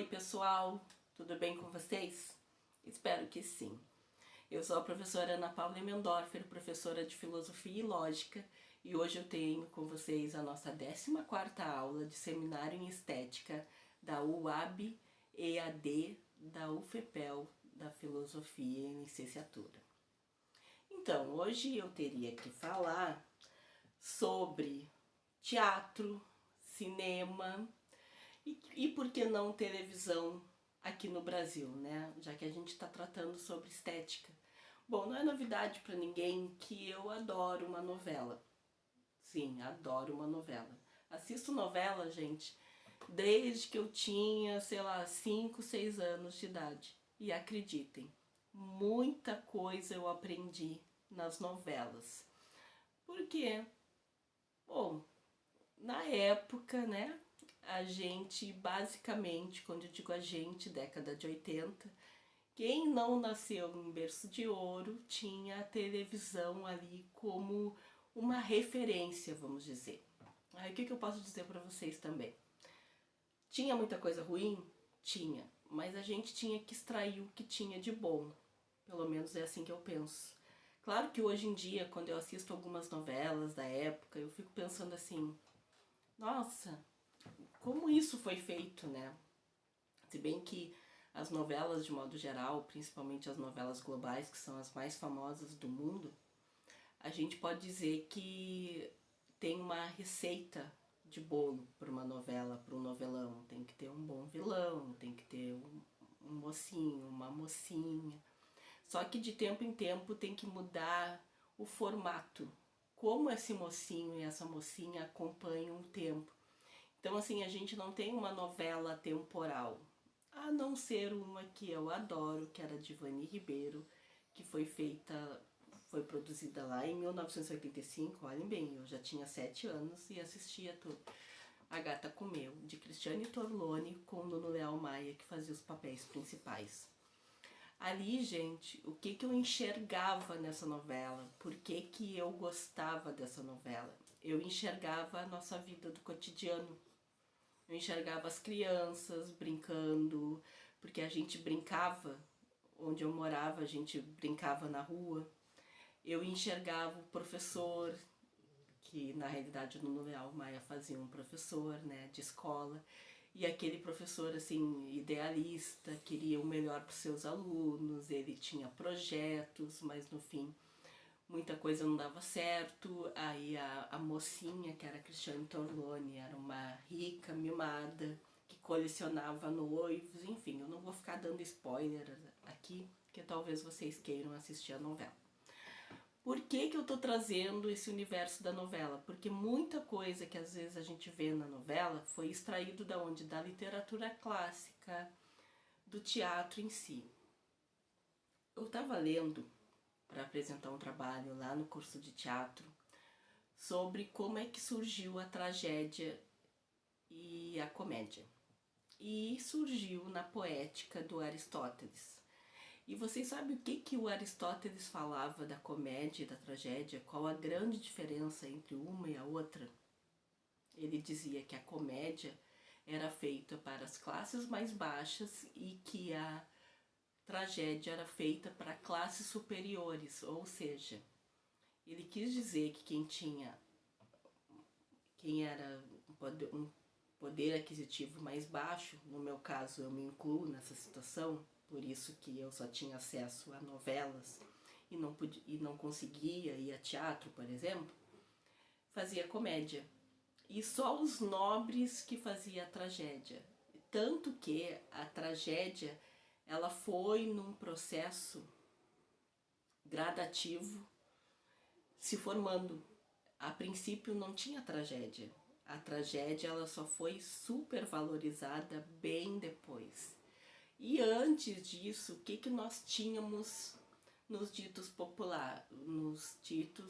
Oi pessoal, tudo bem com vocês? Espero que sim. Eu sou a professora Ana Paula Mendorfer, professora de Filosofia e Lógica, e hoje eu tenho com vocês a nossa 14ª aula de Seminário em Estética da UAB EAD da UFPEL da Filosofia e Licenciatura. Então, hoje eu teria que falar sobre teatro, cinema e por que não televisão aqui no Brasil, né? Já que a gente está tratando sobre estética. Bom, não é novidade para ninguém que eu adoro uma novela. Sim, adoro uma novela. Assisto novela, gente, desde que eu tinha, sei lá, 5, 6 anos de idade. E acreditem, muita coisa eu aprendi nas novelas. Por quê? Bom, na época, né, a gente basicamente, quando eu digo a gente, década de 80, quem não nasceu em berço de ouro tinha a televisão ali como uma referência, vamos dizer. Aí o que eu posso dizer para vocês também? Tinha muita coisa ruim? Tinha, mas a gente tinha que extrair o que tinha de bom. Pelo menos é assim que eu penso. Claro que hoje em dia, quando eu assisto algumas novelas da época, eu fico pensando assim, nossa, como isso foi feito, né? Se bem que as novelas, de modo geral, principalmente as novelas globais, que são as mais famosas do mundo, a gente pode dizer que tem uma receita de bolo para uma novela, para um novelão. Tem que ter um bom vilão, tem que ter um mocinho, uma mocinha. Só que de tempo em tempo tem que mudar o formato. Como esse mocinho e essa mocinha acompanham o tempo. Então, assim, a gente não tem uma novela temporal, a não ser uma que eu adoro, que era de Vani Ribeiro, que foi produzida lá em 1985, olhem bem, eu já tinha 7 anos e assistia tudo. A Gata Comeu, de Cristiane Torlone, com Nuno Leal Maia, que fazia os papéis principais. Ali, gente, o que eu enxergava nessa novela? Por que eu gostava dessa novela? Eu enxergava a nossa vida do cotidiano. Eu enxergava as crianças brincando, porque a gente brincava, onde eu morava, a gente brincava na rua. Eu enxergava o professor, que na realidade no Nuno Leal Maia fazia um professor, né, de escola, e aquele professor assim idealista, queria o melhor para os seus alunos, ele tinha projetos, mas no fim muita coisa não dava certo. Aí a mocinha, que era a Cristiane Torlone, era uma rica, mimada, que colecionava noivos, enfim, eu não vou ficar dando spoiler aqui, porque talvez vocês queiram assistir a novela. Por que eu tô trazendo esse universo da novela? Porque muita coisa que às vezes a gente vê na novela foi extraído da onde? Da literatura clássica, do teatro em si. Eu estava lendo para apresentar um trabalho lá no curso de teatro sobre como é que surgiu a tragédia e a comédia. E surgiu na poética do Aristóteles. E vocês sabem o que o Aristóteles falava da comédia e da tragédia? Qual a grande diferença entre uma e a outra? Ele dizia que a comédia era feita para as classes mais baixas e que a tragédia era feita para classes superiores, ou seja, ele quis dizer que quem era um poder aquisitivo mais baixo, no meu caso eu me incluo nessa situação, por isso que eu só tinha acesso a novelas e não conseguia ir a teatro, por exemplo, fazia comédia. E só os nobres que faziam a tragédia. Tanto que a tragédia ela foi num processo gradativo se formando. A princípio não tinha tragédia. A tragédia ela só foi supervalorizada bem depois. E antes disso, o que nós tínhamos nos ditos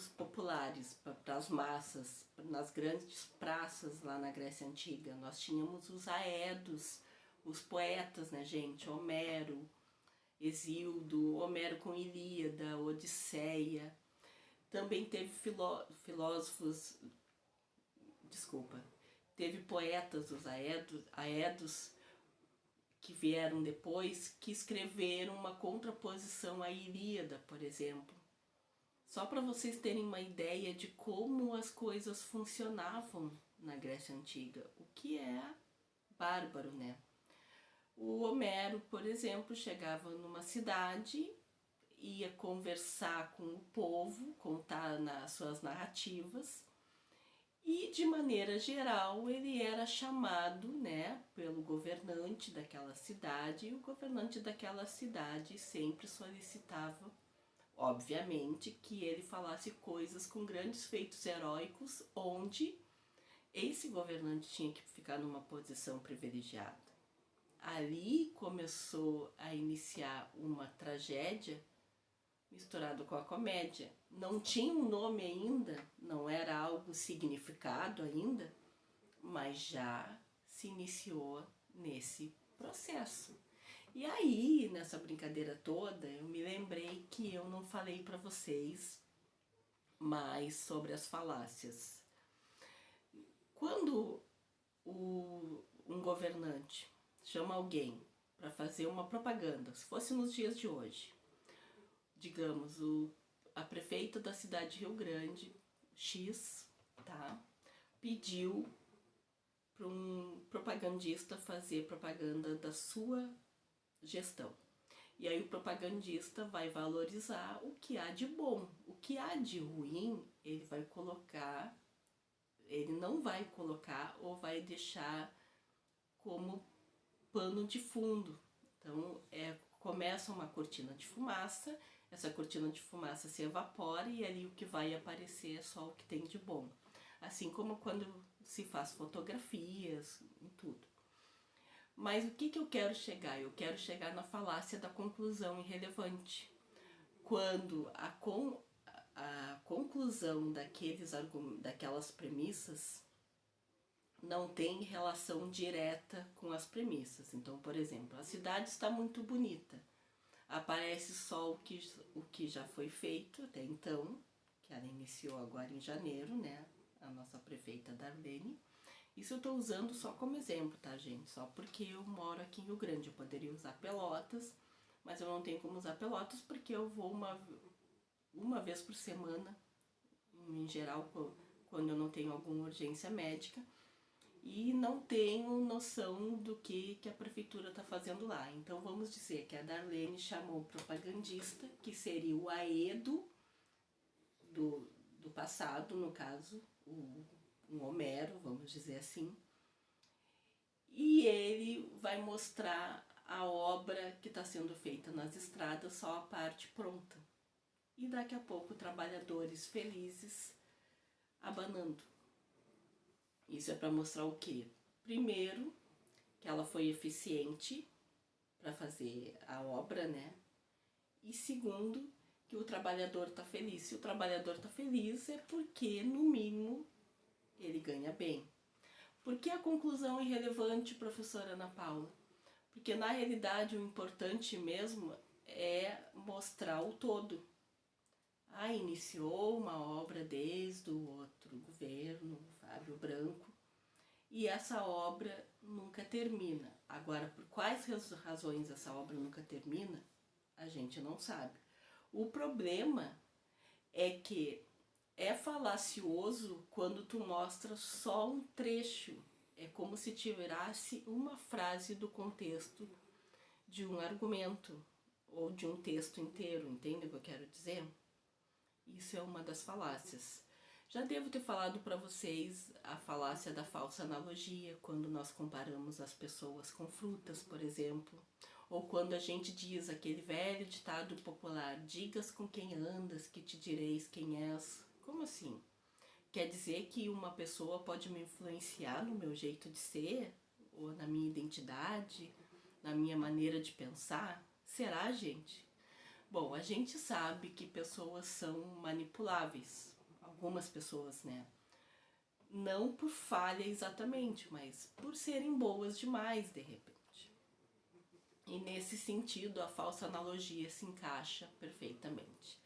populares para as massas, nas grandes praças lá na Grécia Antiga? Nós tínhamos os aedos, os poetas, né, gente? Homero, Hesíodo, Homero com Ilíada, Odisseia. Também teve teve poetas, os aedos, que vieram depois, que escreveram uma contraposição à Ilíada, por exemplo. Só para vocês terem uma ideia de como as coisas funcionavam na Grécia Antiga, o que é bárbaro, né? O Homero, por exemplo, chegava numa cidade, ia conversar com o povo, contar nas suas narrativas, e de maneira geral ele era chamado, né, pelo governante daquela cidade, e o governante daquela cidade sempre solicitava, obviamente, que ele falasse coisas com grandes feitos heróicos, onde esse governante tinha que ficar numa posição privilegiada. Ali começou a iniciar uma tragédia misturado com a comédia. Não tinha um nome ainda, não era algo significado ainda, mas já se iniciou nesse processo. E aí, nessa brincadeira toda, eu me lembrei que eu não falei para vocês mais sobre as falácias. Quando um governante chama alguém para fazer uma propaganda, se fosse nos dias de hoje, digamos, a prefeita da cidade de Rio Grande, X, tá, pediu para um propagandista fazer propaganda da sua gestão. E aí o propagandista vai valorizar o que há de bom. O que há de ruim, ele vai colocar, ele não vai colocar ou vai deixar como pano de fundo. Então, começa uma cortina de fumaça, essa cortina de fumaça se evapora e ali o que vai aparecer é só o que tem de bom. Assim como quando se faz fotografias e tudo. Mas o que eu quero chegar? Eu quero chegar na falácia da conclusão irrelevante. Quando a conclusão daquelas premissas não tem relação direta com as premissas. Então, por exemplo, a cidade está muito bonita. Aparece só o que já foi feito até então, que ela iniciou agora em janeiro, né? A nossa prefeita Darlene. Isso eu estou usando só como exemplo, tá, gente? Só porque eu moro aqui em Rio Grande. Eu poderia usar Pelotas, mas eu não tenho como usar Pelotas porque eu vou uma vez por semana, em geral, quando eu não tenho alguma urgência médica, e não tenho noção do que a prefeitura está fazendo lá. Então vamos dizer que a Darlene chamou o propagandista, que seria o Aedo do passado, no caso, um Homero, vamos dizer assim, e ele vai mostrar a obra que está sendo feita nas estradas, só a parte pronta. E daqui a pouco trabalhadores felizes abanando. Isso é para mostrar o quê? Primeiro, que ela foi eficiente para fazer a obra, né? E segundo, que o trabalhador está feliz. Se o trabalhador está feliz é porque, no mínimo, ele ganha bem. Por que a conclusão é irrelevante, professora Ana Paula? Porque, na realidade, o importante mesmo é mostrar o todo. Iniciou uma obra desde o outro governo, Fábio Branco, e essa obra nunca termina. Agora, por quais razões essa obra nunca termina, a gente não sabe. O problema é que é falacioso quando tu mostra só um trecho. É como se tirasse uma frase do contexto de um argumento ou de um texto inteiro, entende o que eu quero dizer? Isso é uma das falácias. Já devo ter falado para vocês a falácia da falsa analogia, quando nós comparamos as pessoas com frutas, por exemplo. Ou quando a gente diz aquele velho ditado popular, digas com quem andas, que te direis quem és. Como assim? Quer dizer que uma pessoa pode me influenciar no meu jeito de ser? Ou na minha identidade? Na minha maneira de pensar? Será, gente? Bom, a gente sabe que pessoas são manipuláveis. Algumas pessoas, né? Não por falha exatamente, mas por serem boas demais, de repente. E nesse sentido, a falsa analogia se encaixa perfeitamente.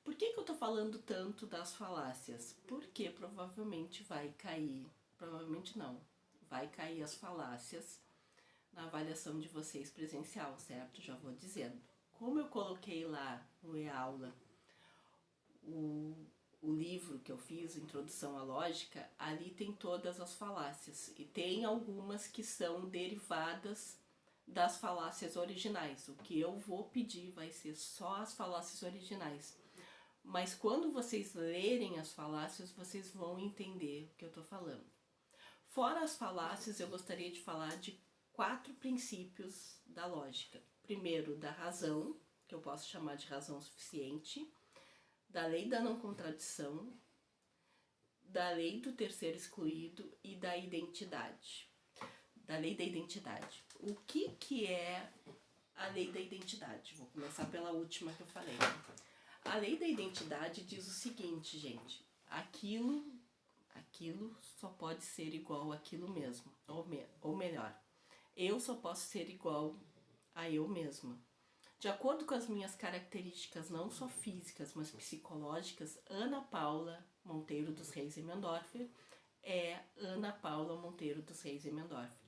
Por que eu tô falando tanto das falácias? Porque provavelmente vai cair, provavelmente não, vai cair as falácias na avaliação de vocês presencial, certo? Já vou dizendo. Como eu coloquei lá no e-aula o livro que eu fiz, Introdução à Lógica, ali tem todas as falácias. E tem algumas que são derivadas das falácias originais. O que eu vou pedir vai ser só as falácias originais. Mas quando vocês lerem as falácias, vocês vão entender o que eu estou falando. Fora as falácias, eu gostaria de falar de 4 princípios da lógica. Primeiro, da razão, que eu posso chamar de razão suficiente, da lei da não contradição, da lei do terceiro excluído e da identidade. Da lei da identidade. O que é a lei da identidade? Vou começar pela última que eu falei. A lei da identidade diz o seguinte, gente. Aquilo só pode ser igual àquilo mesmo. Ou melhor, eu só posso ser igual a eu mesma. De acordo com as minhas características, não só físicas, mas psicológicas, Ana Paula Monteiro dos Reis e Mendorfer é Ana Paula Monteiro dos Reis e Mendorfer.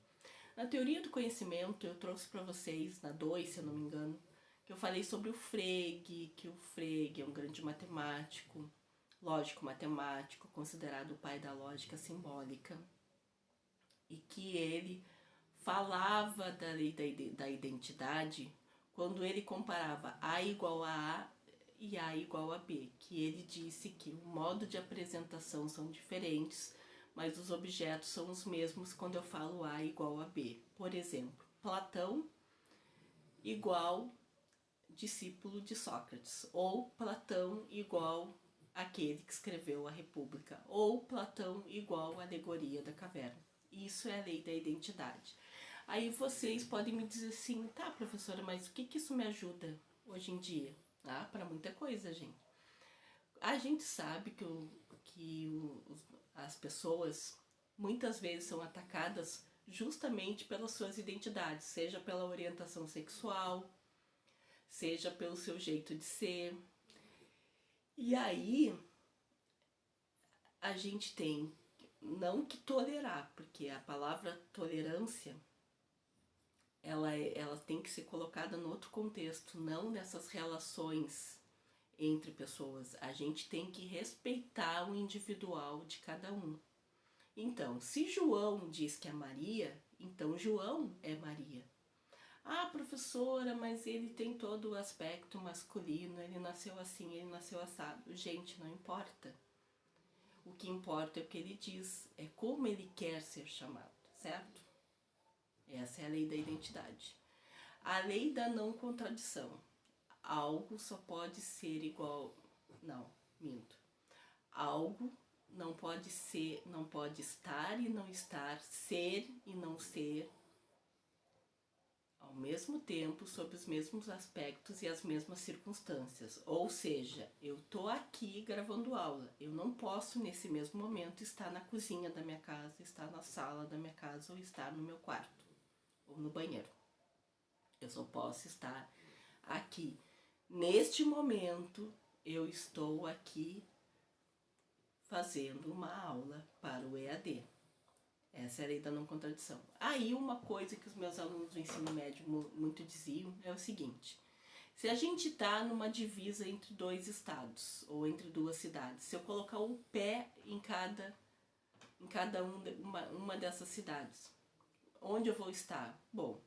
Na teoria do conhecimento, eu trouxe para vocês, na 2, se eu não me engano, que eu falei sobre o Frege, que o Frege é um grande matemático, lógico matemático, considerado o pai da lógica simbólica, e que ele falava da lei da identidade quando ele comparava A igual a A e A igual a B, que ele disse que o modo de apresentação são diferentes, mas os objetos são os mesmos quando eu falo A igual a B. Por exemplo, Platão igual discípulo de Sócrates, ou Platão igual aquele que escreveu a República, ou Platão igual a alegoria da caverna. Isso é a lei da identidade. Aí vocês podem me dizer assim, tá, professora, mas o que isso me ajuda hoje em dia? Ah, para muita coisa, gente. A gente sabe que as pessoas muitas vezes são atacadas justamente pelas suas identidades, seja pela orientação sexual, seja pelo seu jeito de ser. E aí a gente tem não que tolerar, porque a palavra tolerância ela tem que ser colocada no outro contexto, não nessas relações entre pessoas. A gente tem que respeitar o individual de cada um. Então, se João diz que é Maria, então João é Maria. Ah, professora, mas ele tem todo o aspecto masculino, ele nasceu assim, ele nasceu assado. Gente, não importa. O que importa é o que ele diz, é como ele quer ser chamado, certo? Essa é a lei da identidade. A lei da não contradição. Algo só pode ser igual... Não, minto. Algo não pode ser, não pode estar e não estar, ser e não ser, ao mesmo tempo, sob os mesmos aspectos e as mesmas circunstâncias. Ou seja, eu tô aqui gravando aula. Eu não posso, nesse mesmo momento, estar na cozinha da minha casa, estar na sala da minha casa ou estar no meu quarto ou no banheiro. Eu só posso estar aqui. Neste momento, eu estou aqui fazendo uma aula para o EAD. Essa é a lei da não contradição. Aí uma coisa que os meus alunos do ensino médio muito diziam é o seguinte: se a gente está numa divisa entre 2 estados ou entre 2 cidades, se eu colocar o pé em cada uma dessas cidades, onde eu vou estar? Bom,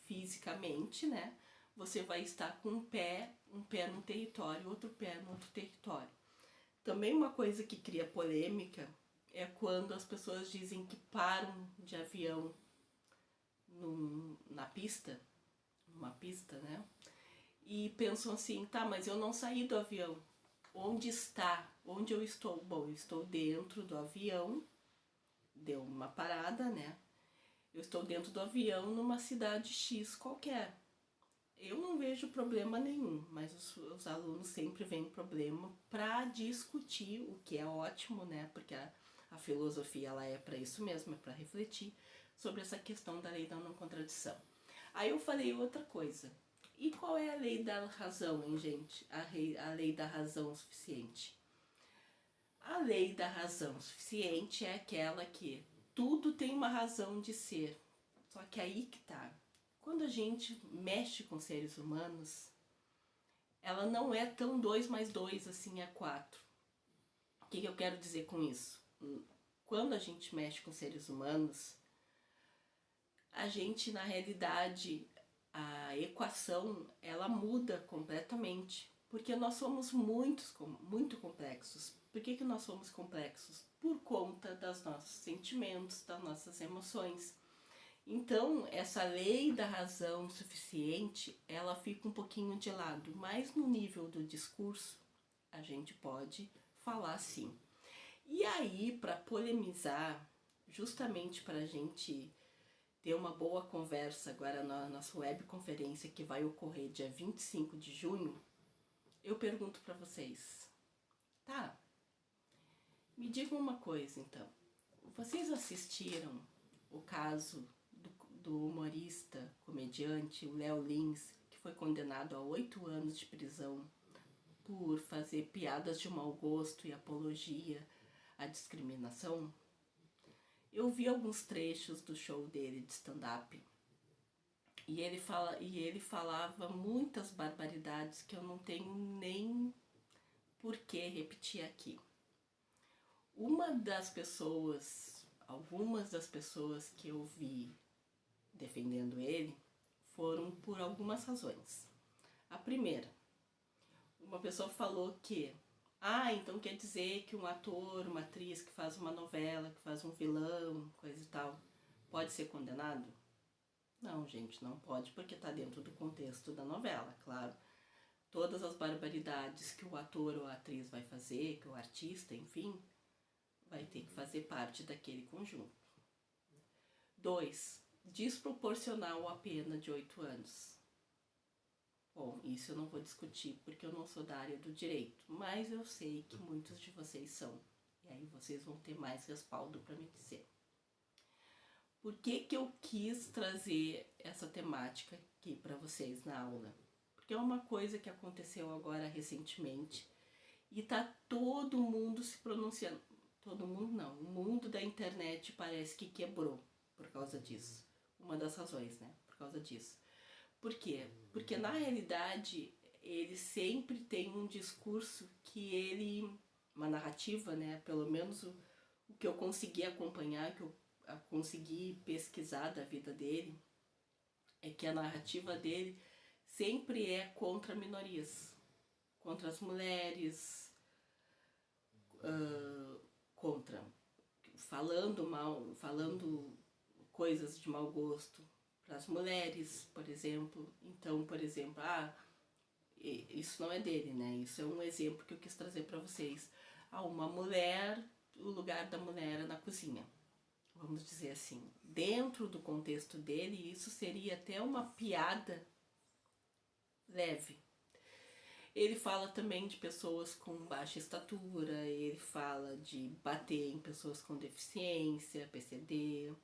fisicamente, né? Você vai estar com um pé num território, outro pé no outro território. Também uma coisa que cria polêmica é quando as pessoas dizem que param de avião numa pista, né? E pensam assim, tá, mas eu não saí do avião. Onde está? Onde eu estou? Bom, eu estou dentro do avião, deu uma parada, né? Eu estou dentro do avião numa cidade X qualquer. Eu não vejo problema nenhum, mas os alunos sempre veem problema para discutir, o que é ótimo, né? Porque a filosofia ela é para isso mesmo, é para refletir sobre essa questão da lei da não contradição. Aí eu falei outra coisa. E qual é a lei da razão, hein, gente? A lei da razão suficiente. A lei da razão suficiente é aquela que tudo tem uma razão de ser. Só que aí que tá. quando a gente mexe com seres humanos, ela não é tão 2 mais 2 assim é 4. O que eu quero dizer com isso? Quando a gente mexe com seres humanos, a gente, na realidade, a equação, ela muda completamente. Porque nós somos muito complexos. Por que nós somos complexos? Por conta dos nossos sentimentos, das nossas emoções. Então, essa lei da razão suficiente, ela fica um pouquinho de lado. Mas no nível do discurso, a gente pode falar sim. E aí, para polemizar, justamente para a gente ter uma boa conversa agora na nossa webconferência que vai ocorrer dia 25 de junho, eu pergunto para vocês, tá? Me digam uma coisa então, vocês assistiram o caso do humorista, comediante, o Léo Lins, que foi condenado a 8 anos de prisão por fazer piadas de mau gosto e apologia à discriminação? Eu vi alguns trechos do show dele de stand-up e ele falava muitas barbaridades que eu não tenho nem por que repetir aqui. Algumas das pessoas que eu vi defendendo ele foram por algumas razões. A primeira, uma pessoa falou que então quer dizer que um ator, uma atriz que faz uma novela, que faz um vilão, coisa e tal, pode ser condenado? Não, gente, não pode, porque está dentro do contexto da novela, claro. Todas as barbaridades que o ator ou a atriz vai fazer, que o artista, enfim, vai ter que fazer parte daquele conjunto. 2. Desproporcional a pena de 8 anos. Bom, isso eu não vou discutir porque eu não sou da área do direito, mas eu sei que muitos de vocês são. E aí vocês vão ter mais respaldo para me dizer. Por que eu quis trazer essa temática aqui para vocês na aula? Porque é uma coisa que aconteceu agora recentemente e tá todo mundo se pronunciando. Todo mundo não, o mundo da internet parece que quebrou por causa disso. Uma das razões, né? Por causa disso. Por quê? Porque na realidade ele sempre tem um discurso uma narrativa, né? Pelo menos o que eu consegui acompanhar, que eu consegui pesquisar da vida dele, é que a narrativa dele sempre é contra minorias, contra as mulheres, falando coisas de mau gosto para as mulheres, por exemplo. Então, por exemplo, isso não é dele, né? Isso é um exemplo que eu quis trazer para vocês. Uma mulher, o lugar da mulher é na cozinha, vamos dizer assim. Dentro do contexto dele, isso seria até uma piada leve. Ele fala também de pessoas com baixa estatura, ele fala de bater em pessoas com deficiência, PCD.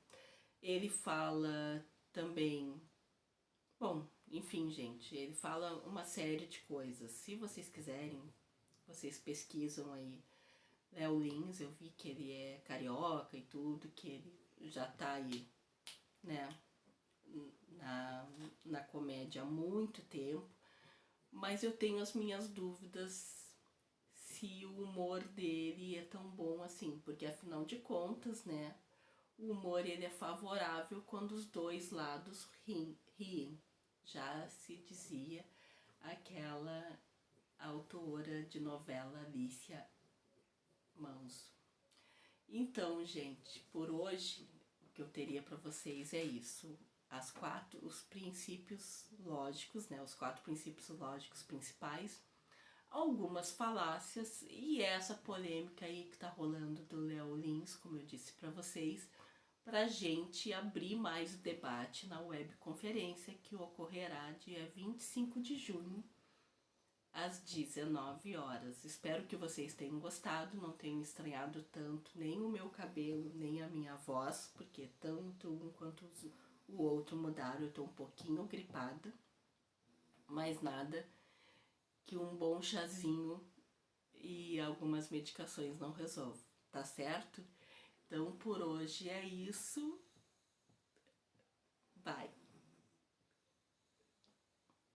Ele fala também... Bom, enfim, gente, ele fala uma série de coisas. Se vocês quiserem, vocês pesquisam aí Léo Lins, eu vi que ele é carioca e tudo, que ele já tá aí, né, na comédia há muito tempo. Mas eu tenho as minhas dúvidas se o humor dele é tão bom assim, porque afinal de contas, né, o humor ele é favorável quando os dois lados riem. Já se dizia aquela autora de novela Alicia Manso. Então, gente, por hoje o que eu teria para vocês é isso. Os princípios lógicos, né, os 4 princípios lógicos principais, algumas falácias e essa polêmica aí que tá rolando do Léo Lins, como eu disse para vocês, pra gente abrir mais o debate na webconferência que ocorrerá dia 25 de junho, às 19 horas. Espero que vocês tenham gostado, não tenham estranhado tanto nem o meu cabelo, nem a minha voz, porque tanto um quanto o outro mudaram, eu tô um pouquinho gripada, mas nada que um bom chazinho e algumas medicações não resolvam, tá certo? Então por hoje é isso.